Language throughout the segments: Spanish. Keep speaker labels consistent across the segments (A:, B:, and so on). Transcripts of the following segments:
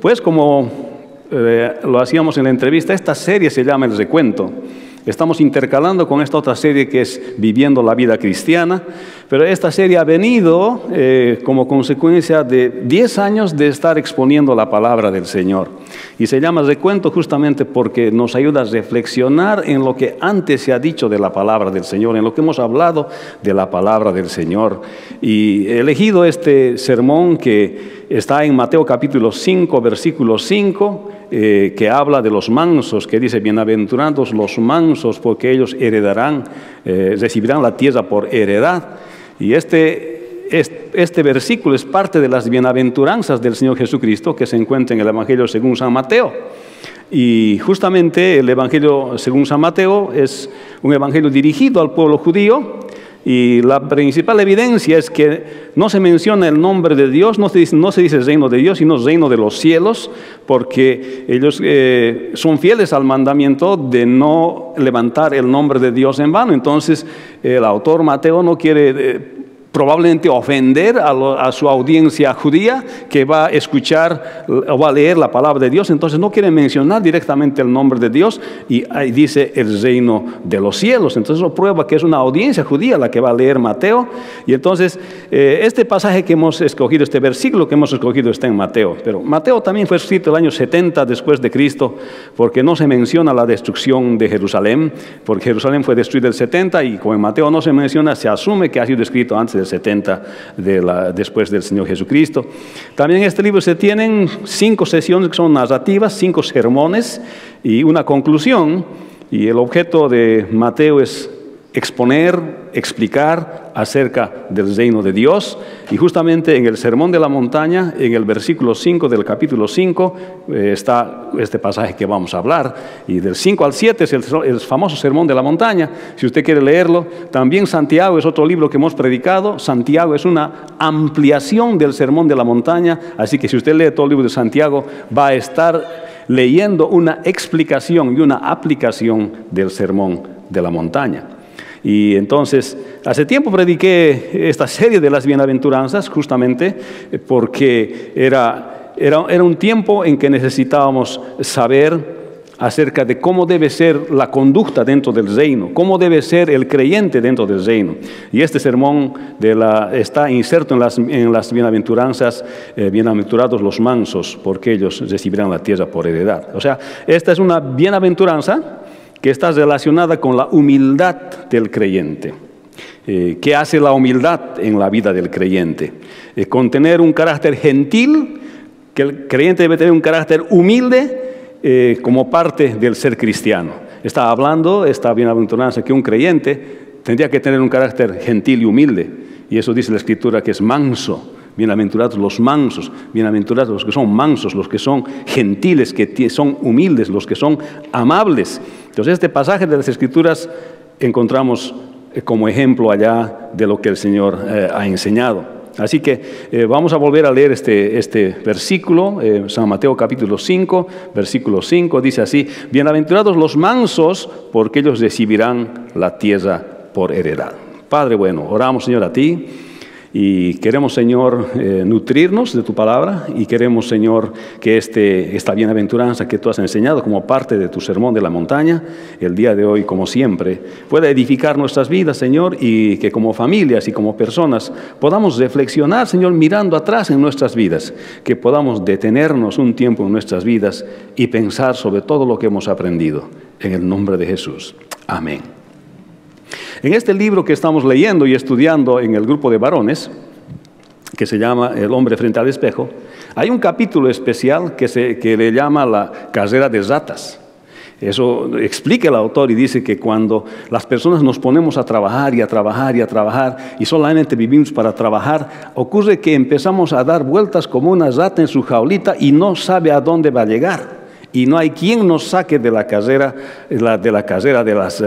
A: Pues como lo hacíamos en la entrevista, esta serie se llama El Recuento. Estamos intercalando con esta otra serie que es Viviendo la Vida Cristiana, pero esta serie ha venido como consecuencia de 10 años de estar exponiendo la palabra del Señor. Y se llama Recuento justamente porque nos ayuda a reflexionar en lo que antes se ha dicho de la palabra del Señor, en lo que hemos hablado de la palabra del Señor. Y he elegido este sermón que está en Mateo capítulo 5, versículo 5, que habla de los mansos, que dice, bienaventurados los mansos, porque ellos heredarán, recibirán la tierra por heredad. Y este versículo es parte de las bienaventuranzas del Señor Jesucristo que se encuentra en el Evangelio según San Mateo. Y justamente el Evangelio según San Mateo es un evangelio dirigido al pueblo judío. Y la principal evidencia es que no se menciona el nombre de Dios, no se dice reino de Dios, sino reino de los cielos, porque ellos son fieles al mandamiento de no levantar el nombre de Dios en vano. Entonces, el autor Mateo no quiere probablemente ofender a su audiencia judía que va a escuchar o va a leer la palabra de Dios. Entonces no quiere mencionar directamente el nombre de Dios y ahí dice el reino de los cielos. Entonces eso prueba que es una audiencia judía la que va a leer Mateo. Y entonces este pasaje que hemos escogido, este versículo que hemos escogido está en Mateo. Pero Mateo también fue escrito el año 70 después de Cristo, porque no se menciona la destrucción de Jerusalén, porque Jerusalén fue destruida en el 70 y como en Mateo no se menciona, se asume que ha sido escrito antes del 70 después del Señor Jesucristo. También en este libro se tienen 5 sesiones que son narrativas, 5 sermones y una conclusión. Y el objeto de Mateo es exponer, explicar acerca del reino de Dios. Y justamente en el Sermón de la Montaña, en el versículo 5 del capítulo 5, está este pasaje que vamos a hablar. Y del 5 al 7 es el famoso Sermón de la Montaña. Si usted quiere leerlo, también Santiago es otro libro que hemos predicado. Santiago es una ampliación del Sermón de la Montaña. Así que si usted lee todo el libro de Santiago, va a estar leyendo una explicación y una aplicación del Sermón de la Montaña. Y entonces, hace tiempo prediqué esta serie de las bienaventuranzas justamente porque era un tiempo en que necesitábamos saber acerca de cómo debe ser la conducta dentro del reino, cómo debe ser el creyente dentro del reino. Y este sermón está inserto en las bienaventuranzas, bienaventurados los mansos, porque ellos recibirán la tierra por heredad. O sea, esta es una bienaventuranza que está relacionada con la humildad del creyente. ¿Qué hace la humildad en la vida del creyente? Con tener un carácter gentil, que el creyente debe tener un carácter humilde como parte del ser cristiano. Está hablando esta bienaventuranza que un creyente tendría que tener un carácter gentil y humilde. Y eso dice la Escritura que es manso. Bienaventurados los mansos, bienaventurados los que son mansos, los que son gentiles, que son humildes, los que son amables. Entonces este pasaje de las Escrituras encontramos como ejemplo allá de lo que el Señor ha enseñado. Así que vamos a volver a leer este versículo, San Mateo capítulo 5, versículo 5, dice así, bienaventurados los mansos, porque ellos recibirán la tierra por heredad. Padre bueno, oramos Señor a ti. Y queremos, Señor, nutrirnos de tu palabra y queremos, Señor, que esta bienaventuranza que tú has enseñado como parte de tu sermón de la montaña, el día de hoy, como siempre, pueda edificar nuestras vidas, Señor, y que como familias y como personas podamos reflexionar, Señor, mirando atrás en nuestras vidas, que podamos detenernos un tiempo en nuestras vidas y pensar sobre todo lo que hemos aprendido. En el nombre de Jesús. Amén. En este libro que estamos leyendo y estudiando en el grupo de varones, que se llama El hombre frente al espejo, hay un capítulo especial que le llama la carrera de ratas. Eso explica el autor y dice que cuando las personas nos ponemos a trabajar y a trabajar y a trabajar y solamente vivimos para trabajar, ocurre que empezamos a dar vueltas como una rata en su jaulita y no sabe a dónde va a llegar. Y no hay quien nos saque de la carrera de las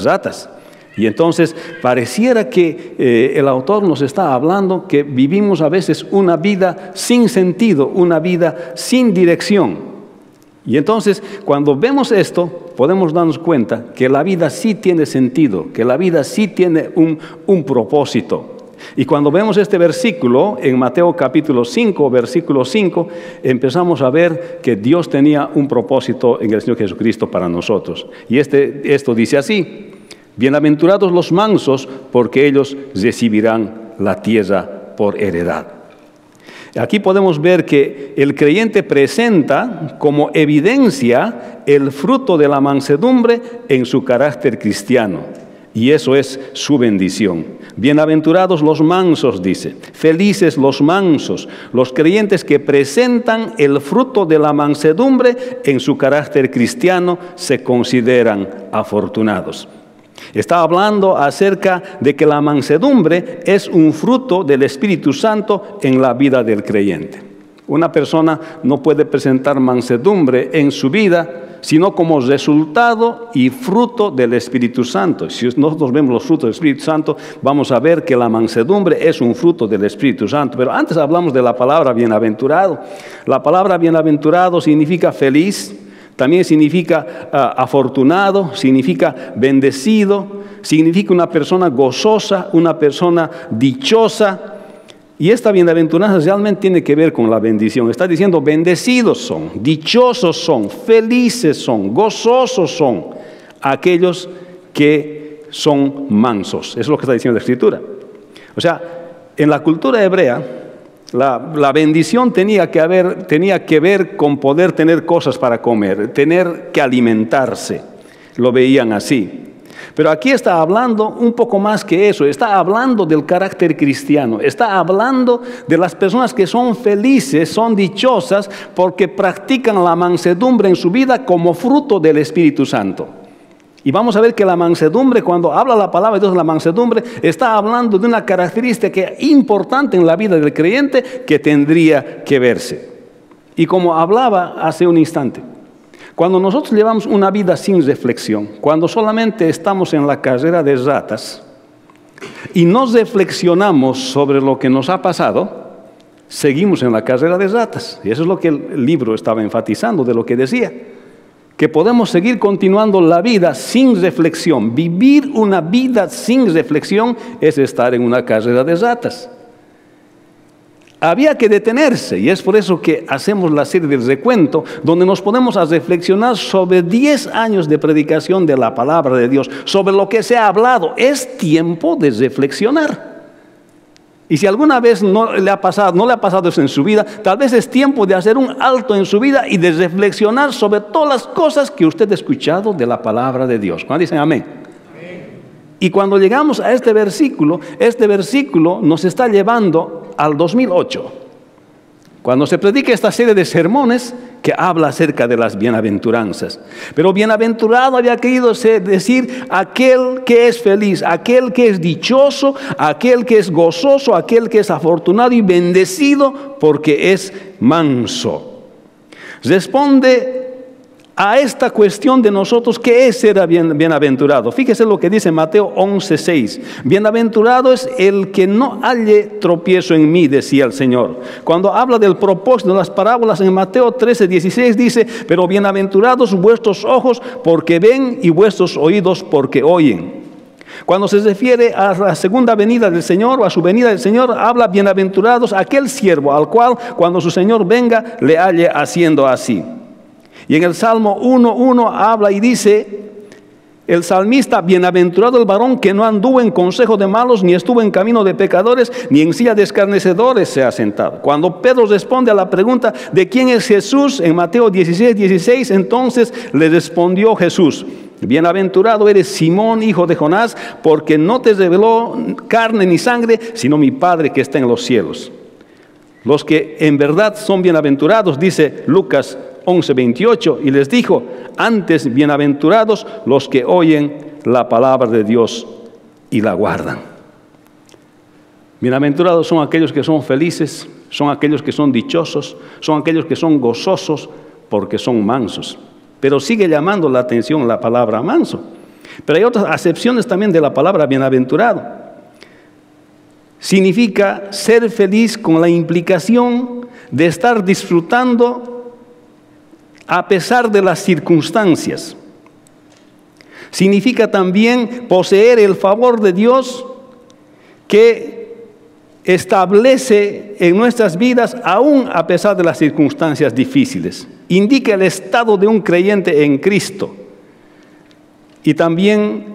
A: ratas. Y entonces pareciera que el autor nos está hablando que vivimos a veces una vida sin sentido, una vida sin dirección. Y entonces cuando vemos esto podemos darnos cuenta que la vida sí tiene sentido, que la vida sí tiene un propósito. Y cuando vemos este versículo en Mateo capítulo 5, versículo 5, empezamos a ver que Dios tenía un propósito en el Señor Jesucristo para nosotros. Y esto dice así: bienaventurados los mansos, porque ellos recibirán la tierra por heredad. Aquí podemos ver que el creyente presenta como evidencia el fruto de la mansedumbre en su carácter cristiano. Y eso es su bendición. Bienaventurados los mansos, dice. Felices los mansos, los creyentes que presentan el fruto de la mansedumbre en su carácter cristiano se consideran afortunados. Está hablando acerca de que la mansedumbre es un fruto del Espíritu Santo en la vida del creyente. Una persona no puede presentar mansedumbre en su vida sino como resultado y fruto del Espíritu Santo. Si nosotros vemos los frutos del Espíritu Santo, vamos a ver que la mansedumbre es un fruto del Espíritu Santo. Pero antes hablamos de la palabra bienaventurado. La palabra bienaventurado significa feliz, también significa afortunado, significa bendecido, significa una persona gozosa, una persona dichosa. Y esta bienaventuranza realmente tiene que ver con la bendición. Está diciendo: bendecidos son, dichosos son, felices son, gozosos son aquellos que son mansos. Eso es lo que está diciendo la Escritura. O sea, en la cultura hebrea, la bendición tenía que ver con poder tener cosas para comer, tener que alimentarse. Lo veían así. Pero aquí está hablando un poco más que eso. Está hablando del carácter cristiano. Está hablando de las personas que son felices, son dichosas, porque practican la mansedumbre en su vida como fruto del Espíritu Santo. Y vamos a ver que la mansedumbre, cuando habla la palabra de Dios, la mansedumbre está hablando de una característica importante en la vida del creyente que tendría que verse. Y como hablaba hace un instante, cuando nosotros llevamos una vida sin reflexión, cuando solamente estamos en la carrera de ratas y no reflexionamos sobre lo que nos ha pasado, seguimos en la carrera de ratas. Y eso es lo que el libro estaba enfatizando, de lo que decía, que podemos seguir continuando la vida sin reflexión. Vivir una vida sin reflexión es estar en una carrera de ratas. Había que detenerse, y es por eso que hacemos la serie del recuento, donde nos ponemos a reflexionar sobre 10 años de predicación de la palabra de Dios, sobre lo que se ha hablado. Es tiempo de reflexionar. Y si alguna vez no le ha pasado eso en su vida, tal vez es tiempo de hacer un alto en su vida y de reflexionar sobre todas las cosas que usted ha escuchado de la palabra de Dios. ¿Cuándo dicen amén? Y cuando llegamos a este versículo nos está llevando al 2008, cuando se predica esta serie de sermones que habla acerca de las bienaventuranzas. Pero bienaventurado había querido decir aquel que es feliz, aquel que es dichoso, aquel que es gozoso, aquel que es afortunado y bendecido porque es manso. Responde a esta cuestión de nosotros, ¿qué es ser bienaventurado? Fíjese lo que dice Mateo 11:6. Bienaventurado es el que no halle tropiezo en mí, decía el Señor. Cuando habla del propósito de las parábolas en Mateo 13:16 dice: pero bienaventurados vuestros ojos porque ven y vuestros oídos porque oyen. Cuando se refiere a la segunda venida del Señor o a su venida del Señor, habla bienaventurados aquel siervo al cual cuando su Señor venga le halle haciendo así. Y en el Salmo 1:1 habla y dice el salmista: bienaventurado el varón que no anduvo en consejo de malos, ni estuvo en camino de pecadores, ni en silla de escarnecedores se ha sentado. Cuando Pedro responde a la pregunta de quién es Jesús en Mateo 16:16, entonces le respondió Jesús: bienaventurado eres Simón, hijo de Jonás, porque no te reveló carne ni sangre, sino mi Padre que está en los cielos. Los que en verdad son bienaventurados, dice Lucas 11:28, y les dijo: antes bienaventurados los que oyen la palabra de Dios y la guardan. Bienaventurados son aquellos que son felices, son aquellos que son dichosos, son aquellos que son gozosos porque son mansos. Pero sigue llamando la atención la palabra manso. Pero hay otras acepciones también de la palabra bienaventurado. Significa ser feliz con la implicación de estar disfrutando a pesar de las circunstancias. Significa también poseer el favor de Dios que establece en nuestras vidas, aún a pesar de las circunstancias difíciles. Indica el estado de un creyente en Cristo. Y también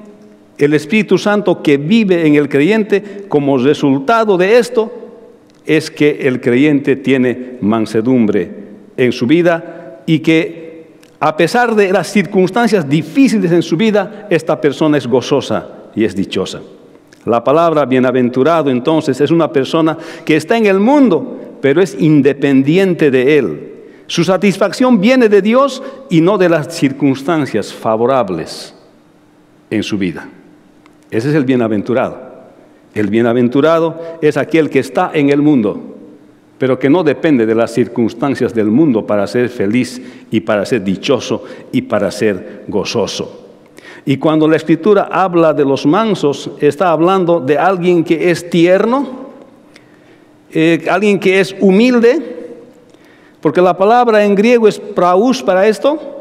A: el Espíritu Santo que vive en el creyente, como resultado de esto, es que el creyente tiene mansedumbre en su vida y que a pesar de las circunstancias difíciles en su vida, esta persona es gozosa y es dichosa. La palabra bienaventurado entonces es una persona que está en el mundo, pero es independiente de él. Su satisfacción viene de Dios y no de las circunstancias favorables en su vida. Ese es el bienaventurado. El bienaventurado es aquel que está en el mundo, pero que no depende de las circunstancias del mundo para ser feliz y para ser dichoso y para ser gozoso. Y cuando la Escritura habla de los mansos, está hablando de alguien que es tierno, alguien que es humilde, porque la palabra en griego es praus para esto,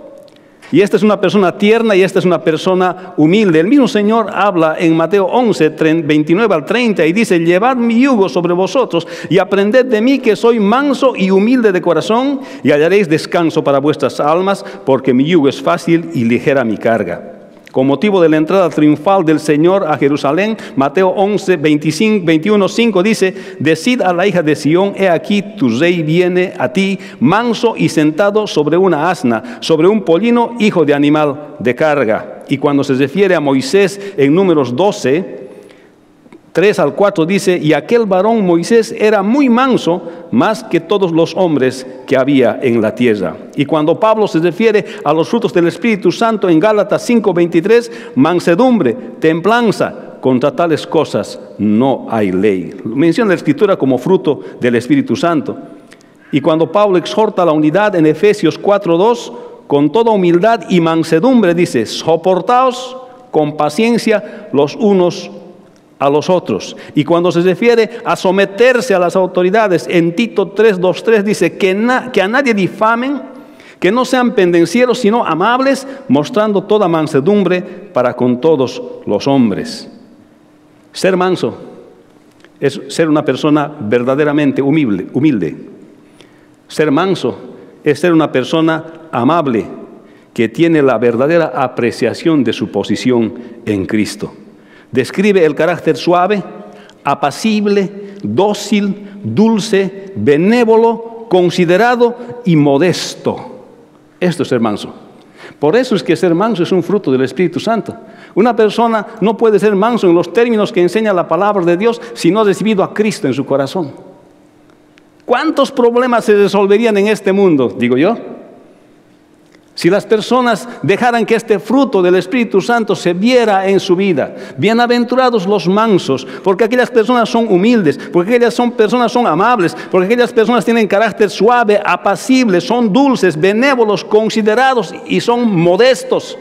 A: y esta es una persona tierna y esta es una persona humilde. El mismo Señor habla en Mateo 11, 29 al 30 y dice: llevad mi yugo sobre vosotros y aprended de mí, que soy manso y humilde de corazón, y hallaréis descanso para vuestras almas, porque mi yugo es fácil y ligera mi carga. Con motivo de la entrada triunfal del Señor a Jerusalén, Mateo 11, 21, 5 dice: decid a la hija de Sión, he aquí tu rey viene a ti, manso y sentado sobre una asna, sobre un pollino, hijo de animal de carga. Y cuando se refiere a Moisés en Números 12, 3 al 4 dice: y aquel varón Moisés era muy manso, más que todos los hombres que había en la tierra. Y cuando Pablo se refiere a los frutos del Espíritu Santo en Gálatas 5:23, mansedumbre, templanza, contra tales cosas no hay ley. Menciona la Escritura como fruto del Espíritu Santo. Y cuando Pablo exhorta a la unidad en Efesios 4:2, con toda humildad y mansedumbre dice: soportaos con paciencia los unos a los otros. Y cuando se refiere a someterse a las autoridades, en Tito 3:2-3 dice que a nadie difamen, que no sean pendencieros, sino amables, mostrando toda mansedumbre para con todos los hombres. Ser manso es ser una persona verdaderamente humilde. Ser manso es ser una persona amable, que tiene la verdadera apreciación de su posición en Cristo. Describe el carácter suave, apacible, dócil, dulce, benévolo, considerado y modesto. Esto es ser manso. Por eso es que ser manso es un fruto del Espíritu Santo. Una persona no puede ser manso en los términos que enseña la palabra de Dios si no ha recibido a Cristo en su corazón. ¿Cuántos problemas se resolverían en este mundo, digo yo, si las personas dejaran que este fruto del Espíritu Santo se viera en su vida? Bienaventurados los mansos, porque aquellas personas son humildes, porque aquellas personas son amables, porque aquellas personas tienen carácter suave, apacible, son dulces, benévolos, considerados y son modestos.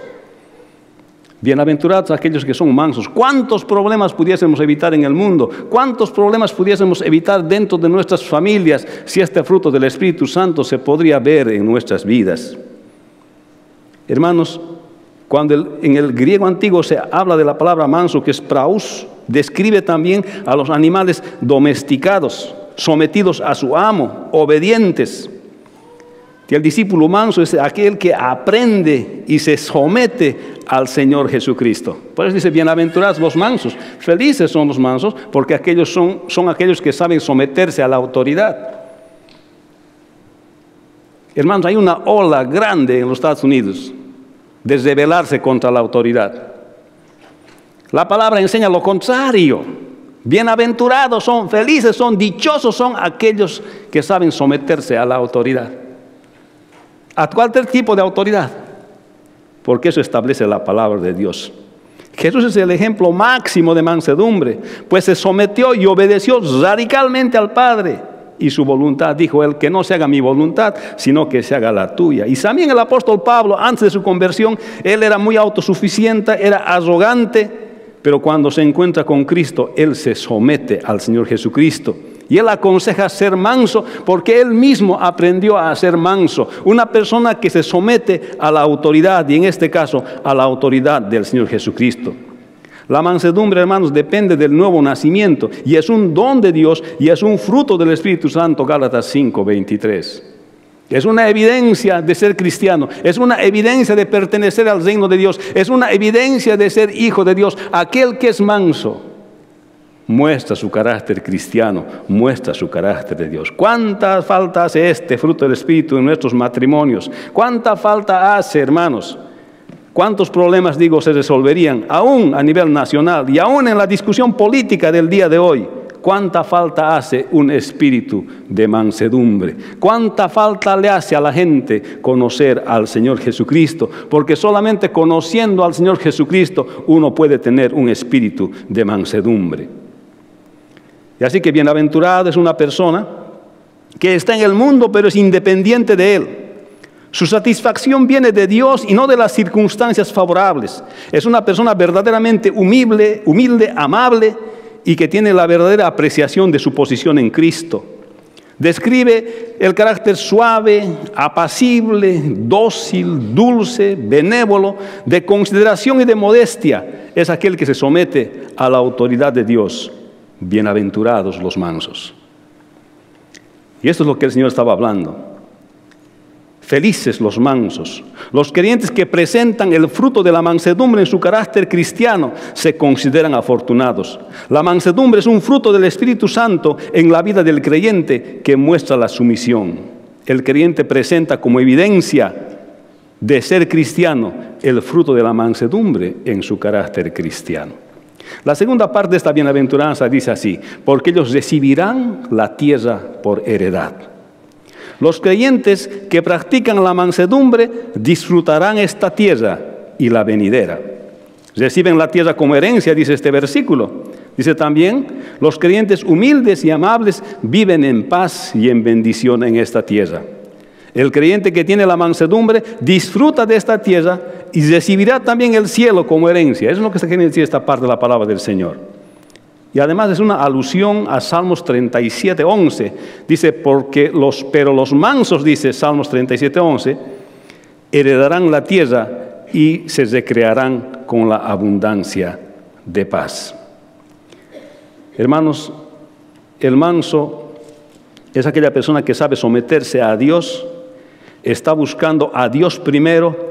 A: Bienaventurados aquellos que son mansos. ¿Cuántos problemas pudiésemos evitar en el mundo? ¿Cuántos problemas pudiésemos evitar dentro de nuestras familias si este fruto del Espíritu Santo se podría ver en nuestras vidas? Hermanos, cuando en el griego antiguo se habla de la palabra manso, que es praus, describe también a los animales domesticados, sometidos a su amo, obedientes. Y el discípulo manso es aquel que aprende y se somete al Señor Jesucristo. Por eso dice: bienaventurados los mansos. Felices son los mansos, porque aquellos son aquellos que saben someterse a la autoridad. Hermanos, hay una ola grande en los Estados Unidos de rebelarse contra la autoridad. La palabra enseña lo contrario. Bienaventurados son, felices son, dichosos son aquellos que saben someterse a la autoridad. ¿A cualquier tipo de autoridad? Porque eso establece la palabra de Dios. Jesús es el ejemplo máximo de mansedumbre, pues se sometió y obedeció radicalmente al Padre y su voluntad. Dijo él: que no se haga mi voluntad, sino que se haga la tuya. Y también el apóstol Pablo, antes de su conversión, él era muy autosuficiente, era arrogante, pero cuando se encuentra con Cristo, él se somete al Señor Jesucristo. Y él aconseja ser manso porque él mismo aprendió a ser manso. Una persona que se somete a la autoridad, y en este caso a la autoridad del Señor Jesucristo. La mansedumbre, hermanos, depende del nuevo nacimiento y es un don de Dios y es un fruto del Espíritu Santo, Gálatas 5:23. Es una evidencia de ser cristiano, es una evidencia de pertenecer al reino de Dios, es una evidencia de ser hijo de Dios. Aquel que es manso muestra su carácter cristiano, muestra su carácter de Dios. ¿Cuánta falta hace este fruto del Espíritu en nuestros matrimonios? ¿Cuánta falta hace, hermanos? ¿Cuántos problemas, digo, se resolverían aún a nivel nacional y aún en la discusión política del día de hoy? ¿Cuánta falta hace un espíritu de mansedumbre? ¿Cuánta falta le hace a la gente conocer al Señor Jesucristo? Porque solamente conociendo al Señor Jesucristo uno puede tener un espíritu de mansedumbre. Y así que bienaventurada es una persona que está en el mundo pero es independiente de Él. Su satisfacción viene de Dios y no de las circunstancias favorables. Es una persona verdaderamente humilde, amable y que tiene la verdadera apreciación de su posición en Cristo. Describe el carácter suave, apacible, dócil, dulce, benévolo, de consideración y de modestia. Es aquel que se somete a la autoridad de Dios. Bienaventurados los mansos. Y esto es lo que el Señor estaba hablando. Felices los mansos. Los creyentes que presentan el fruto de la mansedumbre en su carácter cristiano se consideran afortunados. La mansedumbre es un fruto del Espíritu Santo en la vida del creyente que muestra la sumisión. El creyente presenta como evidencia de ser cristiano el fruto de la mansedumbre en su carácter cristiano. La segunda parte de esta bienaventuranza dice así: porque ellos recibirán la tierra por heredad. Los creyentes que practican la mansedumbre disfrutarán esta tierra y la venidera. Reciben la tierra como herencia, dice este versículo. Dice también, los creyentes humildes y amables viven en paz y en bendición en esta tierra. El creyente que tiene la mansedumbre disfruta de esta tierra y recibirá también el cielo como herencia. Eso es lo que se quiere decir esta parte de la palabra del Señor. Y además es una alusión a Salmos 37:11. Dice, pero los mansos, dice Salmos 37:11, heredarán la tierra y se recrearán con la abundancia de paz. Hermanos, el manso es aquella persona que sabe someterse a Dios, está buscando a Dios primero.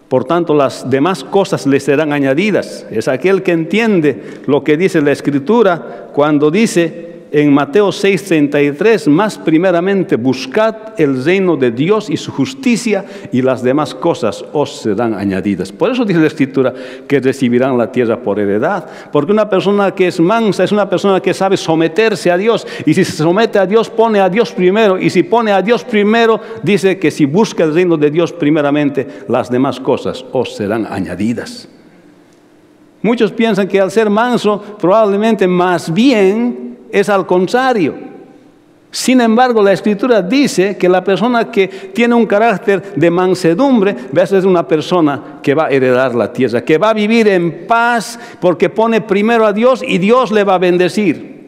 A: Por tanto, las demás cosas le serán añadidas. Es aquel que entiende lo que dice la Escritura cuando dice en Mateo 6:33, más primeramente buscad el reino de Dios y su justicia y las demás cosas os serán añadidas. Por eso dice la Escritura que recibirán la tierra por heredad. Porque una persona que es mansa es una persona que sabe someterse a Dios. Y si se somete a Dios, pone a Dios primero. Y si pone a Dios primero, dice que si busca el reino de Dios primeramente, las demás cosas os serán añadidas. Muchos piensan que al ser manso, probablemente más bien es al contrario. Sin embargo, la Escritura dice que la persona que tiene un carácter de mansedumbre va a ser una persona que va a heredar la tierra, que va a vivir en paz porque pone primero a Dios y Dios le va a bendecir.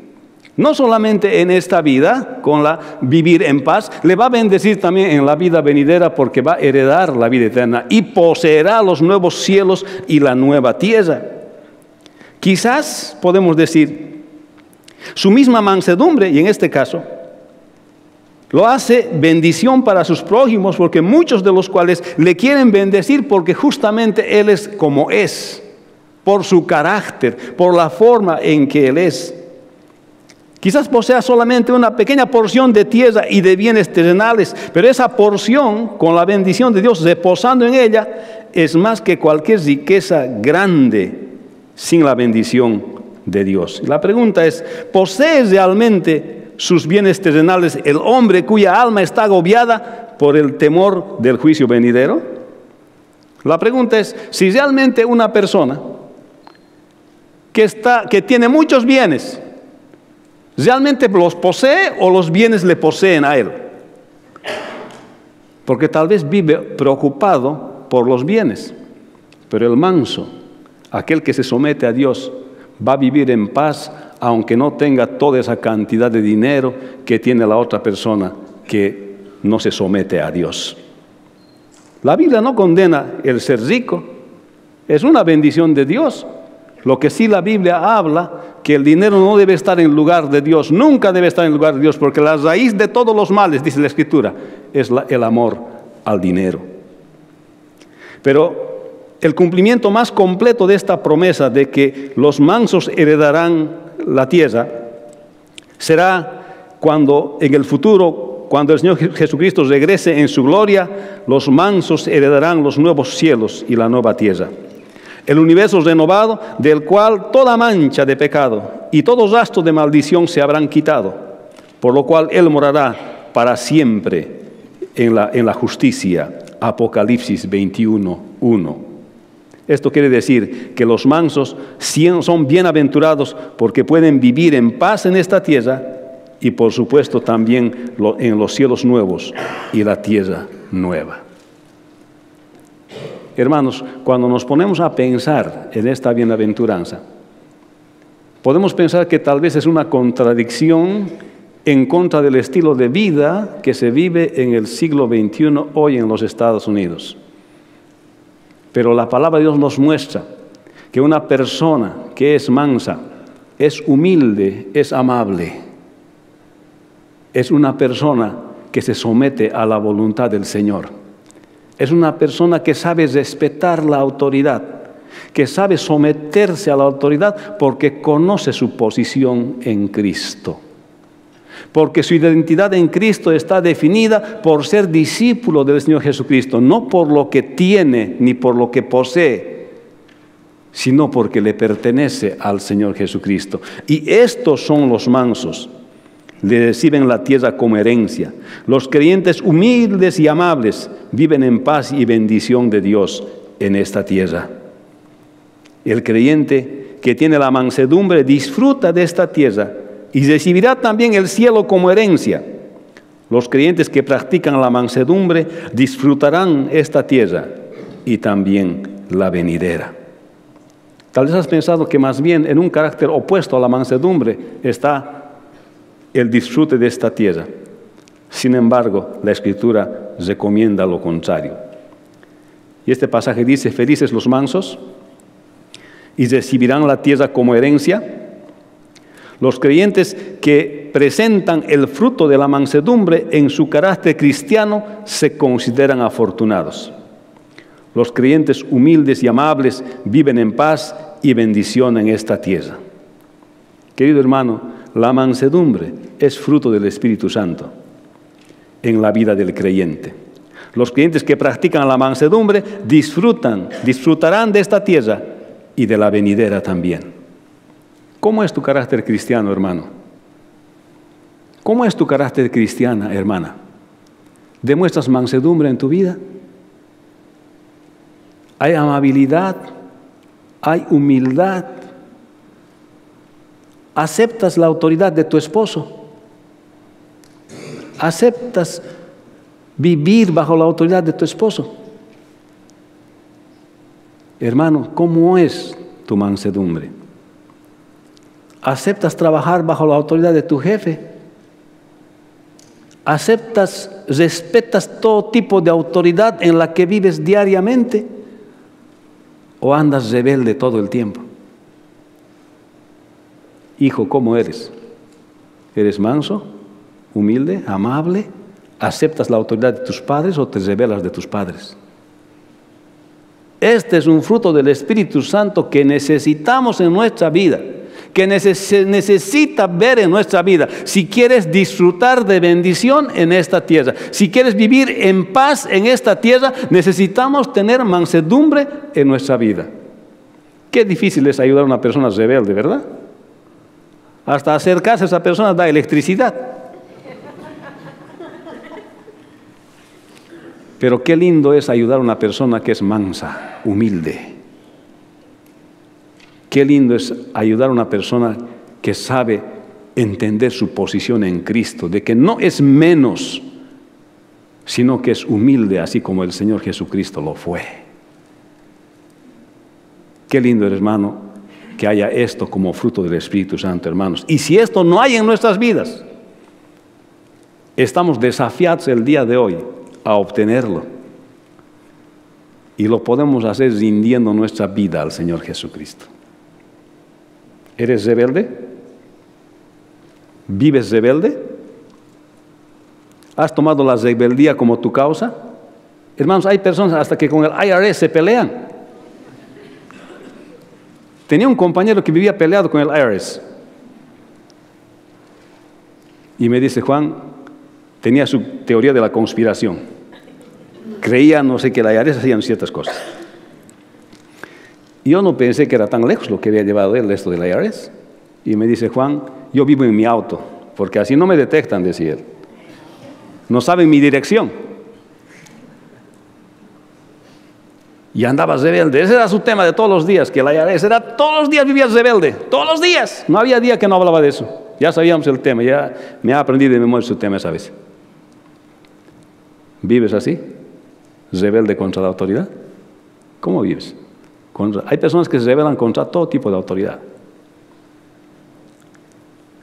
A: No solamente en esta vida, con la vivir en paz, le va a bendecir también en la vida venidera porque va a heredar la vida eterna y poseerá los nuevos cielos y la nueva tierra. Quizás podemos decir, su misma mansedumbre, y en este caso, lo hace bendición para sus prójimos, porque muchos de los cuales le quieren bendecir porque justamente Él es como es, por su carácter, por la forma en que Él es. Quizás posea solamente una pequeña porción de tierra y de bienes terrenales, pero esa porción, con la bendición de Dios reposando en ella, es más que cualquier riqueza grande sin la bendición de Dios. La pregunta es, ¿posee realmente sus bienes terrenales el hombre cuya alma está agobiada por el temor del juicio venidero? La pregunta es, si realmente una persona que tiene muchos bienes, ¿realmente los posee o los bienes le poseen a él? Porque tal vez vive preocupado por los bienes, pero el manso, aquel que se somete a Dios, va a vivir en paz aunque no tenga toda esa cantidad de dinero que tiene la otra persona que no se somete a Dios. La Biblia no condena el ser rico, es una bendición de Dios, Lo que sí la Biblia habla, que el dinero no debe estar en lugar de Dios, nunca debe estar en lugar de Dios, porque la raíz de todos los males, dice la Escritura, es el amor al dinero. Pero el cumplimiento más completo de esta promesa de que los mansos heredarán la tierra será cuando en el futuro, cuando el Señor Jesucristo regrese en su gloria, los mansos heredarán los nuevos cielos y la nueva tierra. El universo renovado, del cual toda mancha de pecado y todo rastro de maldición se habrán quitado, por lo cual Él morará para siempre en la justicia. Apocalipsis 21:1. Esto quiere decir que los mansos son bienaventurados porque pueden vivir en paz en esta tierra y por supuesto también en los cielos nuevos y la tierra nueva. Hermanos, cuando nos ponemos a pensar en esta bienaventuranza, podemos pensar que tal vez es una contradicción en contra del estilo de vida que se vive en el siglo XXI hoy en los Estados Unidos. Pero la palabra de Dios nos muestra que una persona que es mansa, es humilde, es amable, es una persona que se somete a la voluntad del Señor. Es una persona que sabe respetar la autoridad, que sabe someterse a la autoridad porque conoce su posición en Cristo. Porque su identidad en Cristo está definida por ser discípulo del Señor Jesucristo, no por lo que tiene ni por lo que posee, sino porque le pertenece al Señor Jesucristo. Y estos son los mansos. Le reciben la tierra como herencia. Los creyentes humildes y amables viven en paz y bendición de Dios en esta tierra. El creyente que tiene la mansedumbre disfruta de esta tierra y recibirá también el cielo como herencia. Los creyentes que practican la mansedumbre disfrutarán esta tierra y también la venidera. Tal vez has pensado que más bien en un carácter opuesto a la mansedumbre está el disfrute de esta tierra. Sin embargo, la Escritura recomienda lo contrario. Y este pasaje dice: felices los mansos, y recibirán la tierra como herencia. Los creyentes que presentan el fruto de la mansedumbre en su carácter cristiano se consideran afortunados. Los creyentes humildes y amables viven en paz y bendición en esta tierra. Querido hermano, la mansedumbre es fruto del Espíritu Santo en la vida del creyente. Los creyentes que practican la mansedumbre disfrutarán de esta tierra y de la venidera también. ¿Cómo es tu carácter cristiano, hermano? ¿Cómo es tu carácter cristiana, hermana? ¿Demuestras mansedumbre en tu vida? ¿Hay amabilidad? ¿Hay humildad? ¿Aceptas la autoridad de tu esposo? ¿Aceptas vivir bajo la autoridad de tu esposo? Hermano, ¿cómo es tu mansedumbre? ¿Aceptas trabajar bajo la autoridad de tu jefe? ¿Respetas todo tipo de autoridad en la que vives diariamente? ¿O andas rebelde todo el tiempo? Hijo, ¿cómo eres? ¿Eres manso, humilde, amable? ¿Aceptas la autoridad de tus padres o te rebelas de tus padres? Este es un fruto del Espíritu Santo que necesitamos en nuestra vida, que se necesita ver en nuestra vida. Si quieres disfrutar de bendición en esta tierra, si quieres vivir en paz en esta tierra, necesitamos tener mansedumbre en nuestra vida. Qué difícil es ayudar a una persona rebelde, ¿verdad? Hasta acercarse a esa persona da electricidad. Pero qué lindo es ayudar a una persona que es mansa, humilde. Qué lindo es ayudar a una persona que sabe entender su posición en Cristo, de que no es menos, sino que es humilde, así como el Señor Jesucristo lo fue. Qué lindo, hermano, que haya esto como fruto del Espíritu Santo, hermanos. Y si esto no hay en nuestras vidas, estamos desafiados el día de hoy a obtenerlo. Y lo podemos hacer rindiendo nuestra vida al Señor Jesucristo. ¿Eres rebelde? ¿Vives rebelde? ¿Has tomado la rebeldía como tu causa? Hermanos, hay personas hasta que con el IRS se pelean. Tenía un compañero que vivía peleado con el IRS. Y me dice, Juan, tenía su teoría de la conspiración. Creía, no sé, que el IRS hacían ciertas cosas. Y yo no pensé que era tan lejos lo que había llevado él, esto del IRS. Y me dice, Juan, yo vivo en mi auto, porque así no me detectan, decía él. No saben mi dirección. Y andaba rebelde. Ese era su tema de todos los días, que el IRS era todos los días vivía rebelde. Todos los días. No había día que no hablaba de eso. Ya sabíamos el tema, ya me ha aprendido de memoria su tema esa vez. ¿Vives así? ¿Rebelde contra la autoridad? ¿Cómo vives? Hay personas que se rebelan contra todo tipo de autoridad.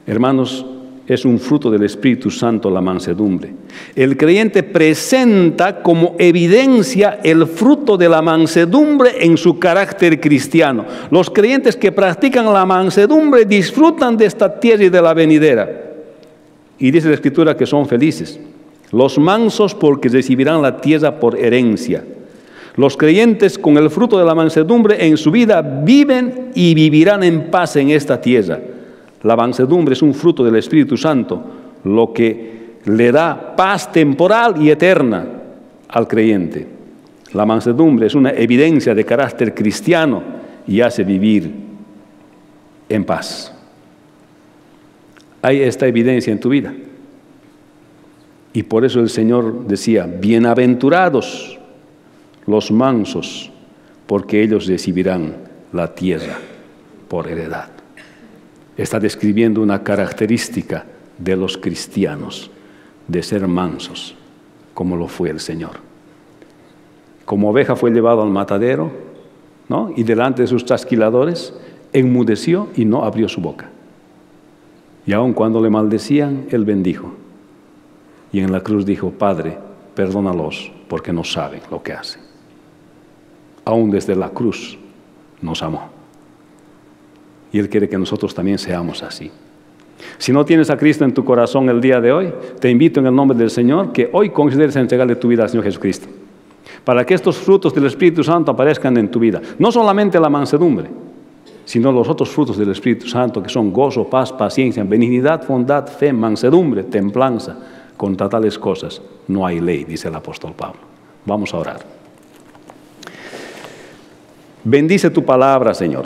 A: Hermanos, es un fruto del Espíritu Santo la mansedumbre. El creyente presenta como evidencia el fruto de la mansedumbre en su carácter cristiano. Los creyentes que practican la mansedumbre disfrutan de esta tierra y de la venidera. Y dice la Escritura que son felices. Los mansos porque recibirán la tierra por herencia. Los creyentes con el fruto de la mansedumbre en su vida viven y vivirán en paz en esta tierra. La mansedumbre es un fruto del Espíritu Santo, lo que le da paz temporal y eterna al creyente. La mansedumbre es una evidencia de carácter cristiano y hace vivir en paz. Hay esta evidencia en tu vida. Y por eso el Señor decía, bienaventurados los mansos, porque ellos recibirán la tierra por heredad. Está describiendo una característica de los cristianos, de ser mansos, como lo fue el Señor. Como oveja fue llevado al matadero, ¿no? Y delante de sus trasquiladores, enmudeció y no abrió su boca. Y aun cuando le maldecían, él bendijo. Y en la cruz dijo, Padre, perdónalos, porque no saben lo que hacen. Aún desde la cruz nos amó. Y Él quiere que nosotros también seamos así. Si no tienes a Cristo en tu corazón el día de hoy, te invito en el nombre del Señor que hoy consideres entregarle tu vida al Señor Jesucristo. Para que estos frutos del Espíritu Santo aparezcan en tu vida. No solamente la mansedumbre, sino los otros frutos del Espíritu Santo que son gozo, paz, paciencia, benignidad, bondad, fe, mansedumbre, templanza. Contra tales cosas no hay ley, dice el apóstol Pablo. Vamos a orar. Bendice tu palabra, Señor.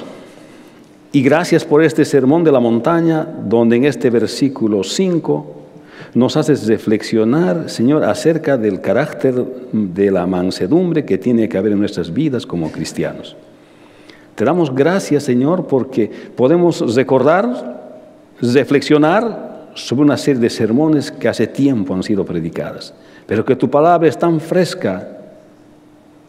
A: Y gracias por este sermón de la montaña, donde en este versículo 5 nos haces reflexionar, Señor, acerca del carácter de la mansedumbre que tiene que haber en nuestras vidas como cristianos. Te damos gracias, Señor, porque podemos recordar, reflexionar sobre una serie de sermones que hace tiempo han sido predicadas, pero que tu palabra es tan fresca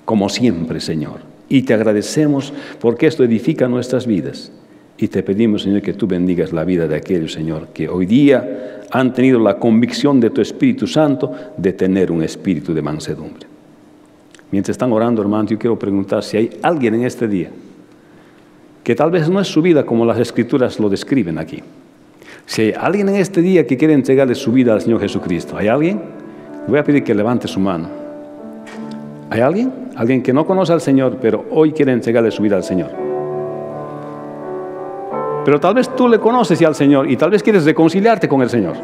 A: como siempre, Señor. Y te agradecemos porque esto edifica nuestras vidas. Y te pedimos, Señor, que tú bendigas la vida de aquellos, Señor, que hoy día han tenido la convicción de tu Espíritu Santo de tener un espíritu de mansedumbre. Mientras están orando, hermanos, yo quiero preguntar si hay alguien en este día que tal vez no es su vida como las Escrituras lo describen aquí. Si hay alguien en este día que quiere entregarle su vida al Señor Jesucristo, ¿hay alguien? Voy a pedir que levante su mano. ¿Hay alguien? Alguien que no conoce al Señor, pero hoy quiere entregarle su vida al Señor. Pero tal vez tú le conoces ya al Señor y tal vez quieres reconciliarte con el Señor.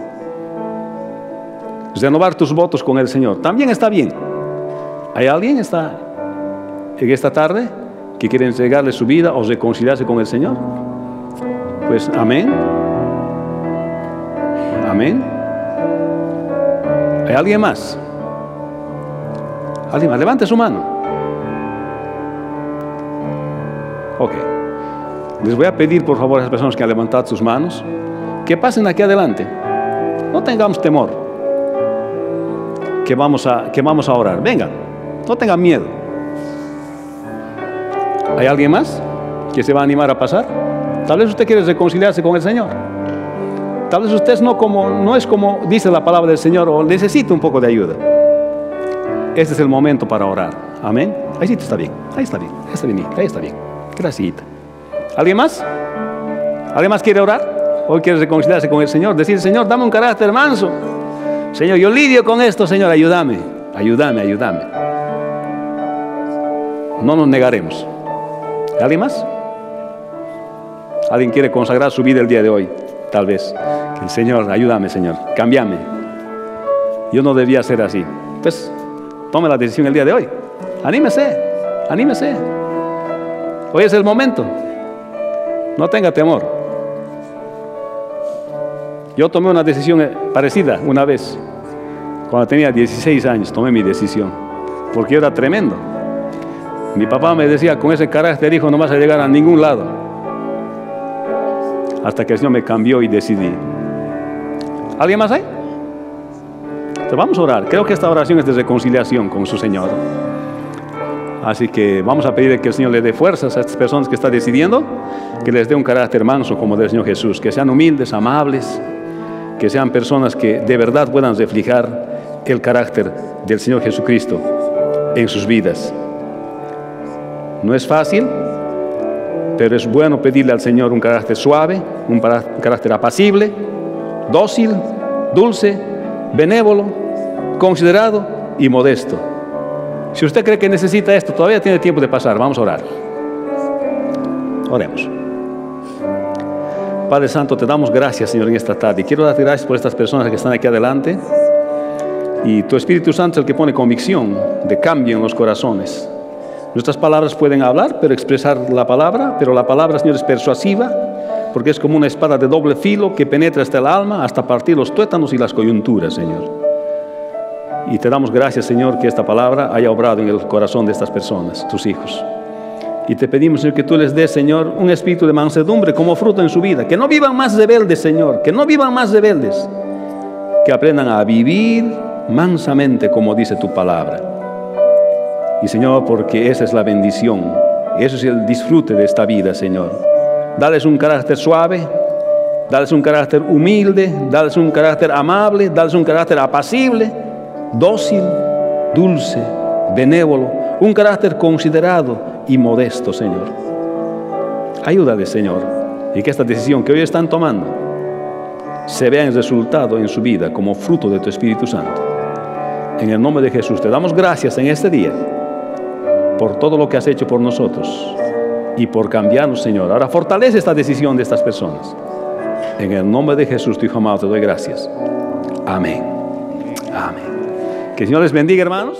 A: Renovar tus votos con el Señor. También está bien. ¿Hay alguien en esta tarde que quiere entregarle su vida o reconciliarse con el Señor? Pues amén. Amén. ¿Hay alguien más? ¿Alguien más? Levante su mano. Ok. Les voy a pedir, por favor, a esas personas que han levantado sus manos, que pasen aquí adelante. No tengamos temor. Que vamos a orar. Vengan, no tengan miedo. ¿Hay alguien más que se va a animar a pasar? Tal vez usted quiere reconciliarse con el Señor. Tal vez usted no es como dice la palabra del Señor o necesita un poco de ayuda. Este es el momento para orar. Amén. Ahí sí está bien. Ahí está bien. Ahí está bien. Ahí está bien. Gracias. ¿Alguien más? ¿Alguien más quiere orar? Hoy quiere reconciliarse con el Señor. Decir, Señor, dame un carácter manso. Señor, yo lidio con esto, Señor, ayúdame. Ayúdame, ayúdame. No nos negaremos. ¿Alguien más? ¿Alguien quiere consagrar su vida el día de hoy? Tal vez. Que el Señor, ayúdame, Señor. Cámbiame. Yo no debía ser así. Pues, tome la decisión el día de hoy. Anímese. Anímese. Hoy es el momento. No tenga temor. Yo tomé una decisión parecida una vez. Cuando tenía 16 años tomé mi decisión. Porque yo era tremendo. Mi papá me decía, con ese carácter, hijo, no vas a llegar a ningún lado. Hasta que el Señor me cambió y decidí. ¿Alguien más hay? Entonces vamos a orar. Creo que esta oración es de reconciliación con su Señor. Así que vamos a pedirle que el Señor le dé fuerzas a estas personas que están decidiendo, que les dé un carácter manso como del Señor Jesús, que sean humildes, amables, que sean personas que de verdad puedan reflejar el carácter del Señor Jesucristo en sus vidas. No es fácil, pero es bueno pedirle al Señor un carácter suave, un carácter apacible, dócil, dulce, benévolo, considerado y modesto. Si usted cree que necesita esto, todavía tiene tiempo de pasar. Vamos a orar. Oremos. Padre Santo, te damos gracias, Señor, en esta tarde. Quiero darte gracias por estas personas que están aquí adelante. Y tu Espíritu Santo es el que pone convicción de cambio en los corazones. Nuestras palabras pueden hablar, pero expresar la palabra, pero la palabra, Señor, es persuasiva, porque es como una espada de doble filo que penetra hasta el alma, hasta partir los tuétanos y las coyunturas, Señor. Y te damos gracias, Señor, que esta palabra haya obrado en el corazón de estas personas, tus hijos. Y te pedimos, Señor, que tú les des, Señor, un espíritu de mansedumbre como fruto en su vida. Que no vivan más rebeldes, Señor, que no vivan más rebeldes. Que aprendan a vivir mansamente, como dice tu palabra. Y, Señor, porque esa es la bendición, eso es el disfrute de esta vida, Señor. Dales un carácter suave, dales un carácter humilde, dales un carácter amable, dales un carácter apacible, dócil, dulce, benévolo, un carácter considerado y modesto, Señor. Ayúdales, Señor, y que esta decisión que hoy están tomando se vea en resultado en su vida como fruto de tu Espíritu Santo. En el nombre de Jesús te damos gracias en este día por todo lo que has hecho por nosotros y por cambiarnos, Señor. Ahora fortalece esta decisión de estas personas. En el nombre de Jesús, tu Hijo amado, te doy gracias. Amén. Amén. Que el Señor les bendiga, hermanos.